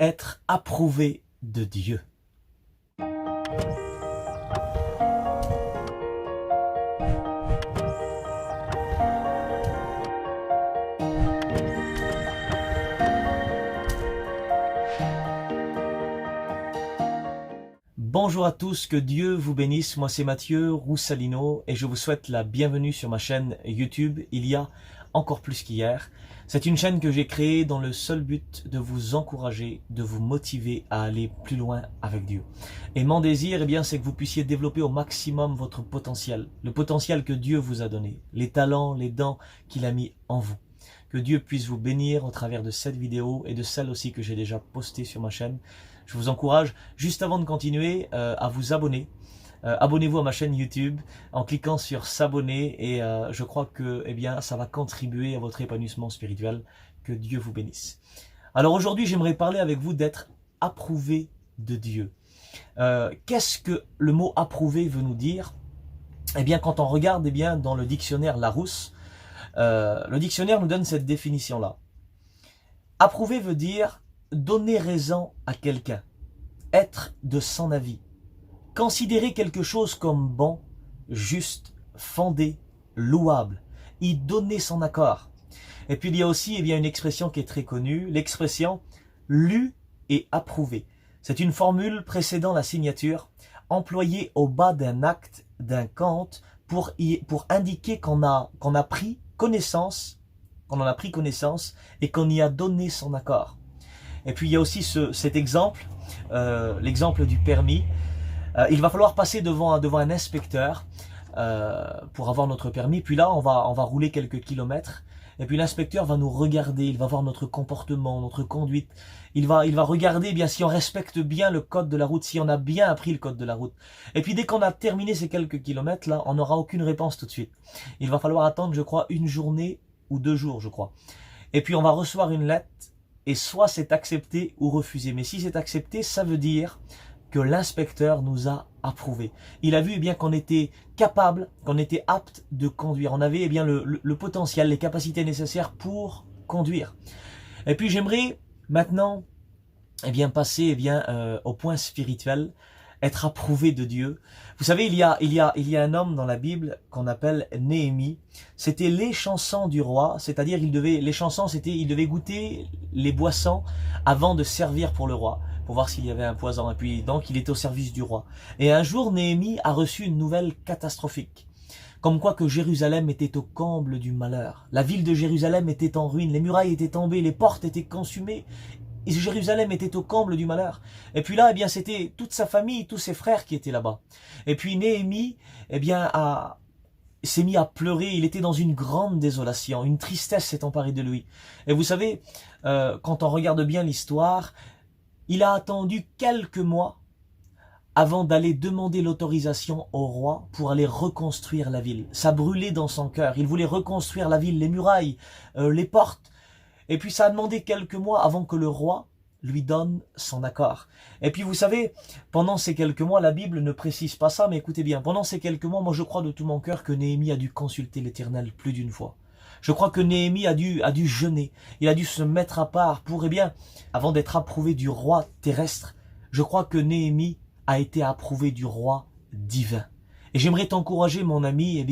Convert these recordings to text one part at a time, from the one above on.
être approuvé de Dieu. Bonjour à tous, que Dieu vous bénisse. Moi c'est Mathieu Roussalino et je vous souhaite la bienvenue sur ma chaîne YouTube il y a encore plus qu'hier. C'est une chaîne que j'ai créée dans le seul but de vous encourager, de vous motiver à aller plus loin avec Dieu. Et mon désir, c'est que vous puissiez développer au maximum votre potentiel, le potentiel que Dieu vous a donné, les talents, les dons qu'il a mis en vous. Que Dieu puisse vous bénir au travers de cette vidéo et de celle aussi que j'ai déjà postée sur ma chaîne. Je vous encourage, juste avant de continuer, à vous abonner. Abonnez-vous à ma chaîne YouTube en cliquant sur s'abonner et je crois que ça va contribuer à votre épanouissement spirituel. Que Dieu vous bénisse. Alors aujourd'hui, j'aimerais parler avec vous d'être approuvé de Dieu. Qu'est-ce que le mot approuvé veut nous dire? Quand on regarde dans le dictionnaire Larousse, le dictionnaire nous donne cette définition-là. Approuvé veut dire donner raison à quelqu'un, être de son avis, considérer quelque chose comme bon, juste, fondé, louable, y donner son accord. Et puis il y a aussi une expression qui est très connue, l'expression lu et approuvé. C'est une formule précédant la signature, employée au bas d'un acte, d'un compte, pour indiquer qu'on en a pris connaissance et qu'on y a donné son accord. Et puis il y a aussi cet exemple, l'exemple du permis. Il va falloir passer devant un inspecteur pour avoir notre permis. Puis là, on va rouler quelques kilomètres. Et puis l'inspecteur va nous regarder, il va voir notre comportement, notre conduite. Il va regarder si on respecte bien le code de la route, si on a bien appris le code de la route. Et puis dès qu'on a terminé ces quelques kilomètres là, on n'aura aucune réponse tout de suite. Il va falloir attendre, je crois, 1 journée ou 2 jours, je crois. Et puis on va recevoir une lettre et soit c'est accepté ou refusé. Mais si c'est accepté, ça veut dire que l'inspecteur nous a approuvé. Il a vu qu'on était capable, qu'on était apte de conduire. On avait le potentiel, les capacités nécessaires pour conduire. Et puis j'aimerais maintenant passer au point spirituel, être approuvé de Dieu. Vous savez, il y a un homme dans la Bible qu'on appelle Néhémie. C'était les chansons du roi, c'est-à-dire il devait goûter les boissons avant de servir pour le roi, pour voir s'il y avait un poison. Et puis donc il était au service du roi. Et un jour, Néhémie a reçu une nouvelle catastrophique. Comme quoi que Jérusalem était au comble du malheur. La ville de Jérusalem était en ruine, les murailles étaient tombées, les portes étaient consumées. Et Jérusalem était au comble du malheur. Et puis là, c'était toute sa famille, tous ses frères qui étaient là-bas. Et puis Néhémie, s'est mis à pleurer. Il était dans une grande désolation. Une tristesse s'est emparée de lui. Et vous savez, quand on regarde bien l'histoire, il a attendu quelques mois avant d'aller demander l'autorisation au roi pour aller reconstruire la ville. Ça brûlait dans son cœur. Il voulait reconstruire la ville, les murailles, les portes. Et puis ça a demandé quelques mois avant que le roi lui donne son accord. Et puis vous savez, pendant ces quelques mois, la Bible ne précise pas ça, mais écoutez bien, pendant ces quelques mois, moi je crois de tout mon cœur que Néhémie a dû consulter l'Éternel plus d'une fois. Je crois que Néhémie a dû jeûner, il a dû se mettre à part pour, avant d'être approuvé du roi terrestre, je crois que Néhémie a été approuvé du roi divin. Et j'aimerais t'encourager, mon ami,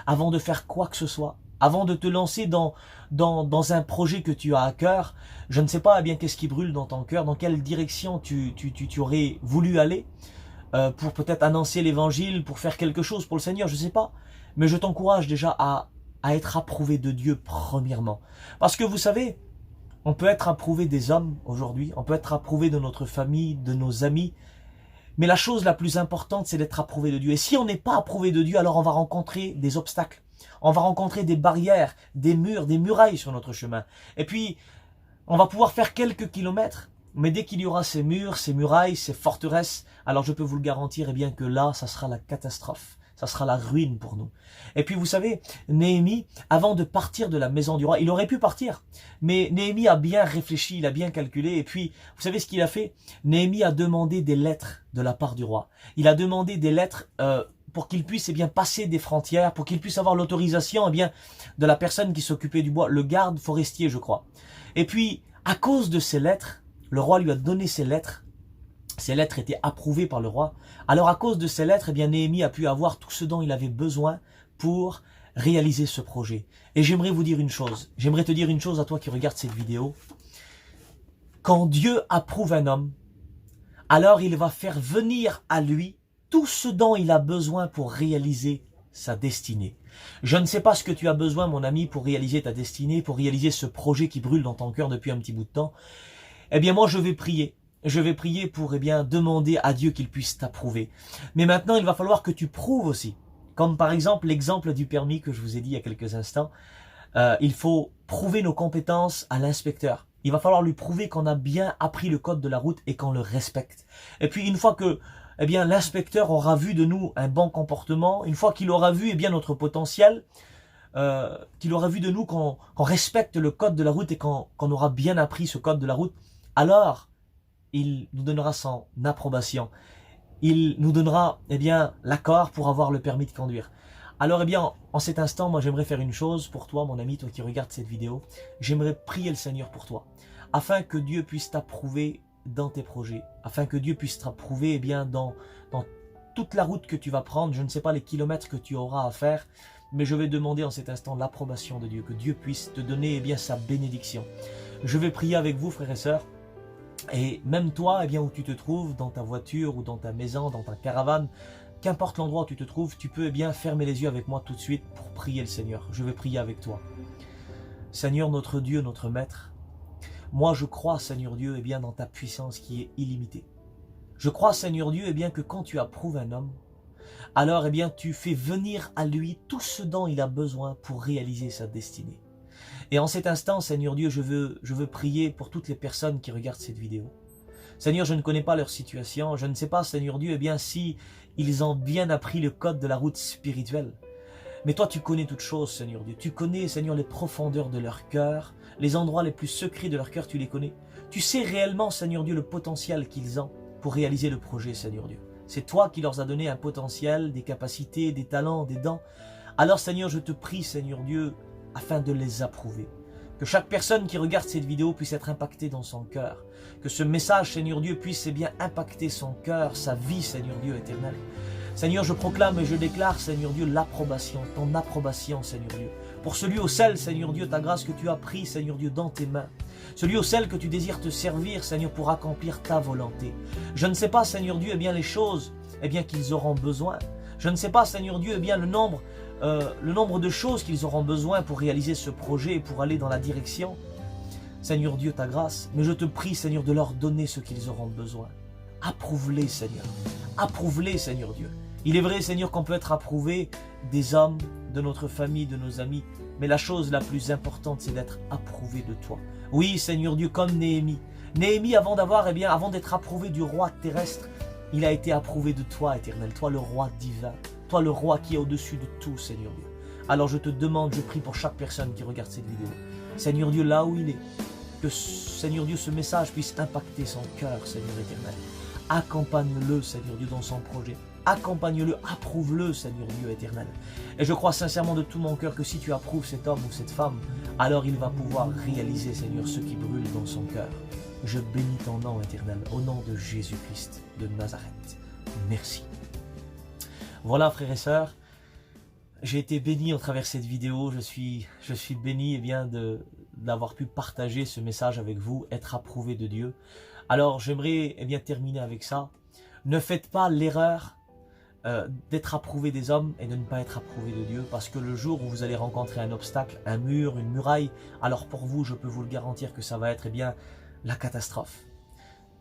avant de faire quoi que ce soit, avant de te lancer dans un projet que tu as à cœur, je ne sais pas qu'est-ce qui brûle dans ton cœur, dans quelle direction tu aurais voulu aller, pour peut-être annoncer l'évangile, pour faire quelque chose pour le Seigneur, je ne sais pas. Mais je t'encourage déjà à être approuvé de Dieu premièrement. Parce que vous savez, on peut être approuvé des hommes aujourd'hui, on peut être approuvé de notre famille, de nos amis, mais la chose la plus importante, c'est d'être approuvé de Dieu. Et si on n'est pas approuvé de Dieu, alors on va rencontrer des obstacles. On va rencontrer des barrières, des murs, des murailles sur notre chemin. Et puis, on va pouvoir faire quelques kilomètres. Mais dès qu'il y aura ces murs, ces murailles, ces forteresses, alors je peux vous le garantir, que là, ça sera la catastrophe. Ça sera la ruine pour nous. Et puis vous savez, Néhémie, avant de partir de la maison du roi, il aurait pu partir. Mais Néhémie a bien réfléchi, il a bien calculé. Et puis, vous savez ce qu'il a fait? Néhémie a demandé des lettres de la part du roi. Il a demandé des lettres pour qu'il puisse passer des frontières, pour qu'il puisse avoir l'autorisation de la personne qui s'occupait du bois, le garde forestier, je crois. Et puis, à cause de ces lettres, Le roi lui a donné ses lettres. Ces lettres étaient approuvées par le roi. Alors à cause de ces lettres, eh bien, Néhémie a pu avoir tout ce dont il avait besoin pour réaliser ce projet. Et j'aimerais vous dire une chose. J'aimerais te dire une chose à toi qui regarde cette vidéo. Quand Dieu approuve un homme, alors il va faire venir à lui tout ce dont il a besoin pour réaliser sa destinée. Je ne sais pas ce que tu as besoin, mon ami, pour réaliser ta destinée, pour réaliser ce projet qui brûle dans ton cœur depuis un petit bout de temps. Eh bien, moi, je vais prier. Je vais prier pour demander à Dieu qu'il puisse t'approuver. Mais maintenant, il va falloir que tu prouves aussi. Comme par exemple l'exemple du permis que je vous ai dit il y a quelques instants. Il faut prouver nos compétences à l'inspecteur. Il va falloir lui prouver qu'on a bien appris le code de la route et qu'on le respecte. Et puis une fois que l'inspecteur aura vu de nous un bon comportement, une fois qu'il aura vu notre potentiel, qu'il aura vu de nous qu'on respecte le code de la route et qu'on aura bien appris ce code de la route, alors il nous donnera son approbation. Il nous donnera l'accord pour avoir le permis de conduire. Alors en cet instant, moi j'aimerais faire une chose pour toi, mon ami, toi qui regardes cette vidéo. J'aimerais prier le Seigneur pour toi, afin que Dieu puisse t'approuver dans tes projets, afin que Dieu puisse t'approuver dans toute la route que tu vas prendre. Je ne sais pas les kilomètres que tu auras à faire, mais je vais demander en cet instant l'approbation de Dieu, que Dieu puisse te donner sa bénédiction. Je vais prier avec vous, frères et sœurs. Et même toi, où tu te trouves, dans ta voiture ou dans ta maison, dans ta caravane, qu'importe l'endroit où tu te trouves, tu peux fermer les yeux avec moi tout de suite pour prier le Seigneur. Je vais prier avec toi. Seigneur, notre Dieu, notre Maître, moi je crois, Seigneur Dieu, dans ta puissance qui est illimitée. Je crois, Seigneur Dieu, que quand tu approuves un homme, alors tu fais venir à lui tout ce dont il a besoin pour réaliser sa destinée. Et en cet instant, Seigneur Dieu, je veux prier pour toutes les personnes qui regardent cette vidéo. Seigneur, je ne connais pas leur situation. Je ne sais pas, Seigneur Dieu, si ils ont bien appris le code de la route spirituelle. Mais toi, tu connais toutes choses, Seigneur Dieu. Tu connais, Seigneur, les profondeurs de leur cœur, les endroits les plus secrets de leur cœur, tu les connais. Tu sais réellement, Seigneur Dieu, le potentiel qu'ils ont pour réaliser le projet, Seigneur Dieu. C'est toi qui leur as donné un potentiel, des capacités, des talents, des dons. Alors, Seigneur, je te prie, Seigneur Dieu, afin de les approuver. Que chaque personne qui regarde cette vidéo puisse être impactée dans son cœur. Que ce message, Seigneur Dieu, puisse impacter son cœur, sa vie, Seigneur Dieu éternel. Seigneur, je proclame et je déclare, Seigneur Dieu, l'approbation, ton approbation, Seigneur Dieu. Pour celui au sel, Seigneur Dieu, ta grâce que tu as pris, Seigneur Dieu, dans tes mains. Celui au sel que tu désires te servir, Seigneur, pour accomplir ta volonté. Je ne sais pas, Seigneur Dieu, les choses, qu'ils auront besoin. Je ne sais pas, Seigneur Dieu, le nombre de choses qu'ils auront besoin pour réaliser ce projet et pour aller dans la direction. Seigneur Dieu, ta grâce, mais je te prie, Seigneur, de leur donner ce qu'ils auront besoin. Approuve-les, Seigneur. Approuve-les, Seigneur Dieu. Il est vrai, Seigneur, qu'on peut être approuvé des hommes, de notre famille, de nos amis, mais la chose la plus importante, c'est d'être approuvé de toi. Oui, Seigneur Dieu, comme Néhémie. Néhémie, avant d'être approuvé du roi terrestre, il a été approuvé de toi, éternel, toi le roi divin. Toi, le roi qui est au-dessus de tout, Seigneur Dieu. Alors je te demande, je prie pour chaque personne qui regarde cette vidéo. Seigneur Dieu, là où il est, que, Seigneur Dieu, ce message puisse impacter son cœur, Seigneur éternel. Accompagne-le, Seigneur Dieu, dans son projet. Accompagne-le, approuve-le, Seigneur Dieu éternel. Et je crois sincèrement de tout mon cœur que si tu approuves cet homme ou cette femme, alors il va pouvoir réaliser, Seigneur, ce qui brûle dans son cœur. Je bénis ton nom éternel, au nom de Jésus-Christ de Nazareth. Merci. Voilà, frères et sœurs, j'ai été béni au travers de cette vidéo. Je suis béni d'avoir pu partager ce message avec vous, être approuvé de Dieu. Alors j'aimerais terminer avec ça. Ne faites pas l'erreur d'être approuvé des hommes et de ne pas être approuvé de Dieu, parce que le jour où vous allez rencontrer un obstacle, un mur, une muraille, alors pour vous, je peux vous le garantir que ça va être la catastrophe.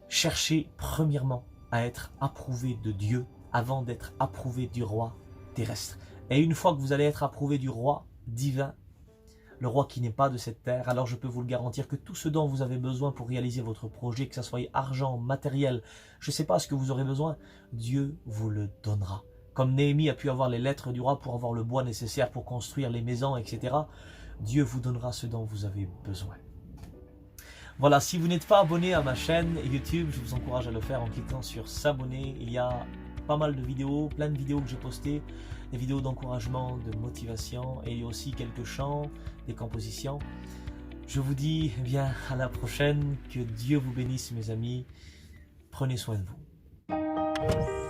Cherchez premièrement à être approuvé de Dieu avant d'être approuvé du roi terrestre. Et une fois que vous allez être approuvé du roi divin, le roi qui n'est pas de cette terre, alors je peux vous le garantir que tout ce dont vous avez besoin pour réaliser votre projet, que ce soit argent, matériel, je ne sais pas ce que vous aurez besoin, Dieu vous le donnera. Comme Néhémie a pu avoir les lettres du roi pour avoir le bois nécessaire pour construire les maisons, etc. Dieu vous donnera ce dont vous avez besoin. Voilà, si vous n'êtes pas abonné à ma chaîne YouTube, je vous encourage à le faire en cliquant sur s'abonner. Il y a pas mal de vidéos, plein de vidéos que j'ai postées, des vidéos d'encouragement, de motivation, et il y a aussi quelques chants, des compositions. Je vous dis eh bien à la prochaine, que Dieu vous bénisse mes amis, prenez soin de vous.